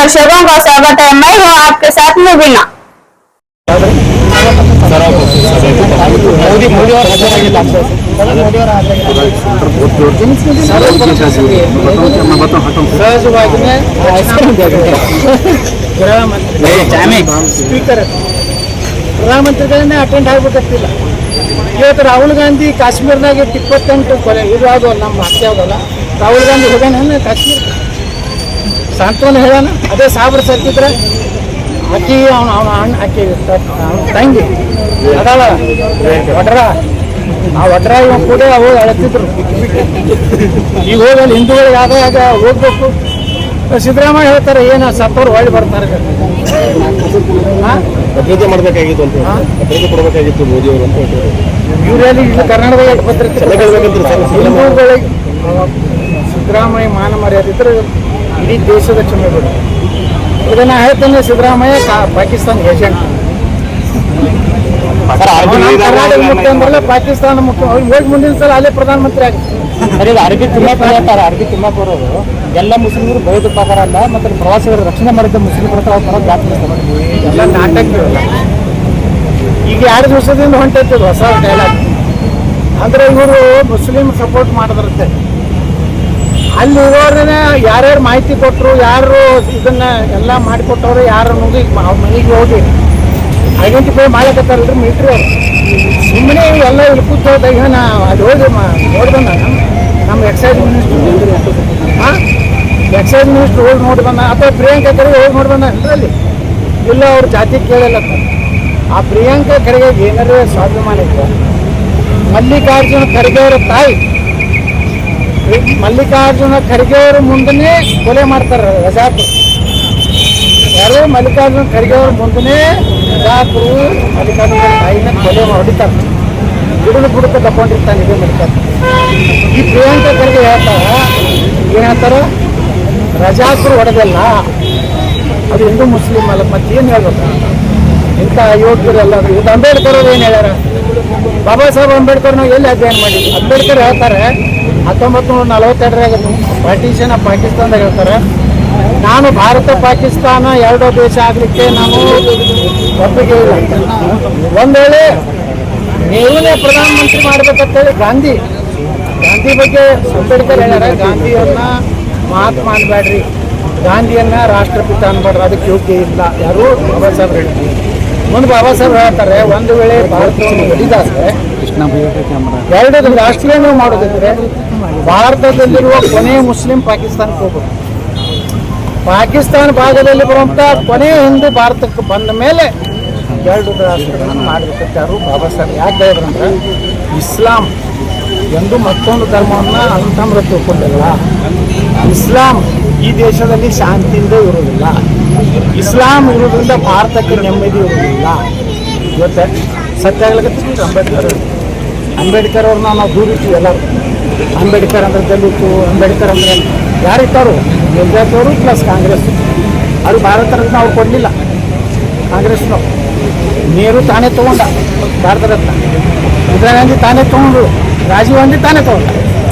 दर्शकों का स्वागत है। मैं हूँ आपके साथ मुबीना। मोदी और ಸ್ಪೀಕರ್ ಪ್ರಧಾನಮಂತ್ರಿಗಳನ್ನೇ ಅಟೆಂಡ್ ಆಗ್ಬೇಕಂತಿಲ್ಲ. ಇವತ್ತು ರಾಹುಲ್ ಗಾಂಧಿ ಕಾಶ್ಮೀರದಾಗ 28 ಕೊಲೆ ಇದು ಅದು ನಮ್ಮ ಹತ್ಯೆ ಆಗೋಲ್ಲ. ರಾಹುಲ್ ಗಾಂಧಿ ಹೋಗ್ಯಾನ ಕಾಶ್ಮೀರ ಸಾಂತ್ವನ ಹೇಳೋಣ. ಅದೇ ಸಾಬ್ರ ಸರ್ತಿದ್ರೆ ಆಕಿ ಅವನ ಆಕಿ ತಂಗಿ ಅದಾಳ ಒಡ್ರ ಆ ಒಡ್ರ ಇವ ಕೂಡ ಹೋಗಿ ಅಳತಿದ್ರು. ಈಗ ಹೋಗಿ ಅಲ್ಲಿ ಹಿಂದೂಗಳಿಗೆ ಆಗ ಹೋಗ್ಬೇಕು. ಸಿದ್ದರಾಮಯ್ಯ ಹೇಳ್ತಾರೆ ಏನು ಸತ್ತವ್ರು ಹೊಳ್ಳಿ ಬರ್ತಾರೆ. ಭದ್ರತೆ ಮಾಡಬೇಕಾಗಿತ್ತು ಅಂತ ಭದ್ರತೆ ಕೊಡಬೇಕಾಗಿತ್ತು ಮೋದಿ ಅವರು ಅಂತ ಹೇಳ್ತಾರೆ. ಇವರಲ್ಲಿ ಕರ್ನಾಟಕದಾಗ ಭದ್ರತೆ ಹಿಂದೂಗಳಿಗೆ ಸಿದ್ದರಾಮಯ್ಯ ಮಾನ ಮರ್ಯಾದೆ ಇದ್ರೆ ಇಡೀ ದೇಶದ ಕ್ಷಮೆಗಳು. ಇದನ್ನ ಹೇಳ್ತಾನೆ ಸಿದ್ದರಾಮಯ್ಯ ಪಾಕಿಸ್ತಾನ ಏಜೆಂಟ್. ಕರ್ನಾಟಕ ಮುಖ್ಯ ಅಂದ್ರಲ್ಲ ಪಾಕಿಸ್ತಾನ ಮುಖ್ಯ. ಹೋಗಿ ಮುಂದಿನ ಸಲ ಅಲ್ಲೇ ಪ್ರಧಾನಮಂತ್ರಿ ಆಗುತ್ತೆ. ಸರಿ, ಅರಬಿ ತಿಮ್ಮಪ್ಪ ಹೇಳ್ತಾರೆ. ಅರಬಿ ತಿಮ್ಮಪ್ಪ ಅವರು ಎಲ್ಲ ಮುಸ್ಲಿಮರು ಬಯೋದು ಪ್ರಕಾರ ಅಲ್ಲ, ಮತ್ತೆ ಪ್ರವಾಸಿಗರ ರಕ್ಷಣೆ ಮಾಡಿದ್ದ ಮುಸ್ಲಿಮರ ಹತ್ರ ಜಾತಿ ಎಲ್ಲ ನಾಟಕವಿಲ್ಲ. ಈಗ 2 ದಿವಸದಿಂದ ಹೊಂಟೈತದ ಹೊಸ ಡೈಲಾಗ್. ಅಂದ್ರೆ ಇವರು ಮುಸ್ಲಿಂ ಸಪೋರ್ಟ್ ಮಾಡಿದ್ರಂತೆ. ಅಲ್ಲಿ ಇರೋರನ್ನ ಯಾರ್ಯಾರು ಮಾಹಿತಿ ಕೊಟ್ಟರು, ಯಾರು ಇದನ್ನ ಎಲ್ಲ ಮಾಡಿಕೊಟ್ಟವ್ರು ಯಾರು ಅನ್ನೋದು ಅವ್ರ ಮನೆಗೆ ಹೋಗಿ ಐಡೆಂಟಿಫೈ ಮಾಡಕತ್ತಾರಲ್ರಿ ಮಿಲಿಟ್ರಿ ಅವರು. ಸುಮ್ಮನೆ ಎಲ್ಲ ಇಲ್ಲಿ ಕೂತೋದಾಗ ಅಲ್ಲಿ ಹೋಗಿ ನೋಡಿ ಬಂದ ನಮ್ಮ ಎಕ್ಸೈಸ್ ಮಿನಿಸ್ಟ್ರು. ಎಕ್ಸೈಸ್ ಮಿನಿಸ್ಟ್ರು ಹೋಗಿ ನೋಡಿ ಬಂದ, ಅಥವಾ ಪ್ರಿಯಾಂಕಾ ಖರ್ಗೆ ಹೋಗಿ ನೋಡಿ ಬಂದ ಅಲ್ಲಿ ಇಲ್ಲ ಅವ್ರ ಜಾತಿ ಕೇಳಿಲ್ಲ. ಆ ಪ್ರಿಯಾಂಕಾ ಖರ್ಗೆ ಏನಾರು ಸ್ವಾಭಿಮಾನ ಇತ್ತು. ಮಲ್ಲಿಕಾರ್ಜುನ ಖರ್ಗೆ ಅವರ ತಾಯಿ ಮಲ್ಲಿಕಾರ್ಜುನ ಖರ್ಗೆ ಅವರ ಮುಂದನೇ ಕೊಲೆ ಮಾಡ್ತಾರೆ ರಜಾಕರು. ಯಾರು ಮಲ್ಲಿಕಾರ್ಜುನ ಖರ್ಗೆ ಅವ್ರ ಮುಂದನೇ ರಜಾಕರು ಮಲ್ಲಿಕಾರ್ಜುನ ತಾಯಿನ ಕೊಲೆ ಹೊಡಿತಾರೆ. ಬುಡಕ ತಗೊಂಡಿರ್ತಾನೆ ಇದೇ ಮಲ್ಲಿಕಾರ್ಜುನ. ಈ ಪ್ರಿಯಾಂಕಾ ಖರ್ಗೆ ಏನ್ ಹೇಳ್ತಾರ, ರಜಾಕರು ಹೊಡೆದಲ್ಲ ಅದು ಹಿಂದೂ ಮುಸ್ಲಿಂ ಅಲ್ಲ. ಮತ್ತೇನು ಹೇಳ್ಬೇಕು ಇಂಥ ಯೋಗ್ಯರೆಲ್ಲ. ಇದು ಅಂಬೇಡ್ಕರ್ ಅವ್ರು ಏನು ಹೇಳ್ಯಾರ, ಬಾಬಾ ಸಾಹೇಬ್ ಅಂಬೇಡ್ಕರ್ ನಾವು ಎಲ್ಲಿ ಅಧ್ಯಯನ ಮಾಡಿದ್ವಿ. ಅಂಬೇಡ್ಕರ್ ಹೇಳ್ತಾರೆ 1942 ಪಾರ್ಟಿಷನ್ ಆಫ್ ಪಾಕಿಸ್ತಾನದಾಗ ಹೇಳ್ತಾರೆ, ನಾನು ಭಾರತ ಪಾಕಿಸ್ತಾನ 2 ದೇಶ ಆಗಲಿಕ್ಕೆ ನಾನು ಒಪ್ಪಿಗೆ ಇಲ್ಲ. ಒಂದು ವೇಳೆ ನೀವೇ ಪ್ರಧಾನಮಂತ್ರಿ ಮಾಡ್ಬೇಕಂತೇಳಿ ಗಾಂಧಿ ಬಗ್ಗೆ ಅಂಬೇಡ್ಕರ್ ಹೇಳ್ಯಾರ, ಗಾಂಧಿಯನ್ನ ಮಹಾತ್ಮ ಅನ್ಬೇಡ್ರಿ, ಗಾಂಧಿಯನ್ನ ರಾಷ್ಟ್ರಪಿತ ಅನ್ಬೇಡ್ರಿ, ಅದಕ್ಕೆ ಯೋಗ್ಯ ಇಲ್ಲ. ಯಾರು ಬಾಬಾ ಸಾಹೇಬ್ ಹೇಳ್ತಾರೆ. ಮುಂದೆ ಬಾಬಾ ಸಾಹೇಬ್ ಹೇಳ್ತಾರೆ, ಒಂದು ವೇಳೆ ಭಾರತವನ್ನು ಒಲಿದಾದ್ರೆ 2 ರಾಷ್ಟ್ರೀಯ ಮಾಡೋದಿದ್ರೆ ಭಾರತದಲ್ಲಿರುವ ಕೊನೆಯ ಮುಸ್ಲಿಂ ಪಾಕಿಸ್ತಾನಕ್ಕೆ ಹೋಗ್ಬೇಕು. ಪಾಕಿಸ್ತಾನ ಭಾಗದಲ್ಲಿ ಬರುವಂಥ ಕೊನೆಯ ಹಿಂದೂ ಭಾರತಕ್ಕೆ ಬಂದ ಮೇಲೆ 2 ರಾಷ್ಟ್ರಗಳನ್ನು ಮಾಡಬೇಕಂತ ಯಾರು ಬಾಬಾ ಸಾಹೇಬ್ ಯಾಕೆ ಹೇಳಿದ್ರಂದ್ರೆ, ಇಸ್ಲಾಂ ಎಂದು ಮತ್ತೊಂದು ಧರ್ಮವನ್ನು ಅಂತಂದ್ರೆ ತಿಳ್ಕೊಂಡಿಲ್ಲ. ಇಸ್ಲಾಂ ಈ ದೇಶದಲ್ಲಿ ಶಾಂತಿಯಿಂದ ಇರುವುದಿಲ್ಲ. ಇಸ್ಲಾಂ ಇರೋದ್ರಿಂದ ಭಾರತಕ್ಕೆ ನೆಮ್ಮದಿ ಇರುವುದಿಲ್ಲ. ಇವತ್ತು ಸತ್ಯ ಆಗ್ಲಿಕ್ಕೆ ಅಂಬೇಡ್ಕರ್ ಅವ್ರನ್ನ ನಾವು ದೂರಿರ್ತೀವಿ ಎಲ್ಲರೂ. ಅಂಬೇಡ್ಕರ್ ಅಂದ್ರೆ ದಲಿತು, ಅಂಬೇಡ್ಕರ್ ಅಂದ್ರೆ ಯಾರಿದ್ದಾರು ಎಲ್ಜಾತವರು ಪ್ಲಸ್ ಕಾಂಗ್ರೆಸ್. ಅದು ಭಾರತ ರತ್ನ ಅವ್ರು ಕೊಡಲಿಲ್ಲ. ಕಾಂಗ್ರೆಸ್ನವ್ರು ನೆಹರು ತಾನೇ ತೊಗೊಂಡ ಭಾರತ ರತ್ನ, ಇಂದಿರಾ ಗಾಂಧಿ ತಾನೇ ತೊಗೊಂಡು, ರಾಜೀವ್ ಗಾಂಧಿ ತಾನೇ ತೊಗೊಂಡ.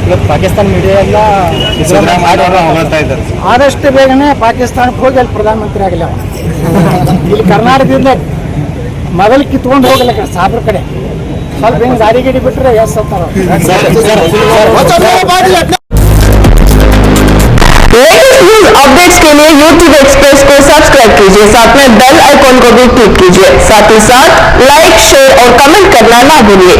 ಇವತ್ತು ಪಾಕಿಸ್ತಾನ ಮೀಡಿಯಾ ಎಲ್ಲ ಆದಷ್ಟು ಬೇಗನೆ ಪಾಕಿಸ್ತಾನಕ್ಕೆ ಹೋಗಿ ಅಲ್ಲಿ ಪ್ರಧಾನಮಂತ್ರಿ ಆಗಲಿ. ಇಲ್ಲಿ ಕರ್ನಾಟಕದಿಂದ ಮೊದಲು ಕಿತ್ಕೊಂಡು ಹೋಗಲ್ಲ ಸಾಬ್ರ ಕಡೆ. ಸ್ವಲ್ಪ ಹಿಂಗೆ ಗಾಡಿ ಗಿಡಿ ಬಿಟ್ಟರೆ ಎಸ್ ಅಂತಾರ. लेटेस्ट न्यूज अपडेट्स के लिए YouTube एक्सप्रेस को सब्सक्राइब कीजिए, साथ में बेल आइकॉन को भी क्लिक कीजिए। साथ ही साथ लाइक, शेयर और कमेंट करना ना भूलिए।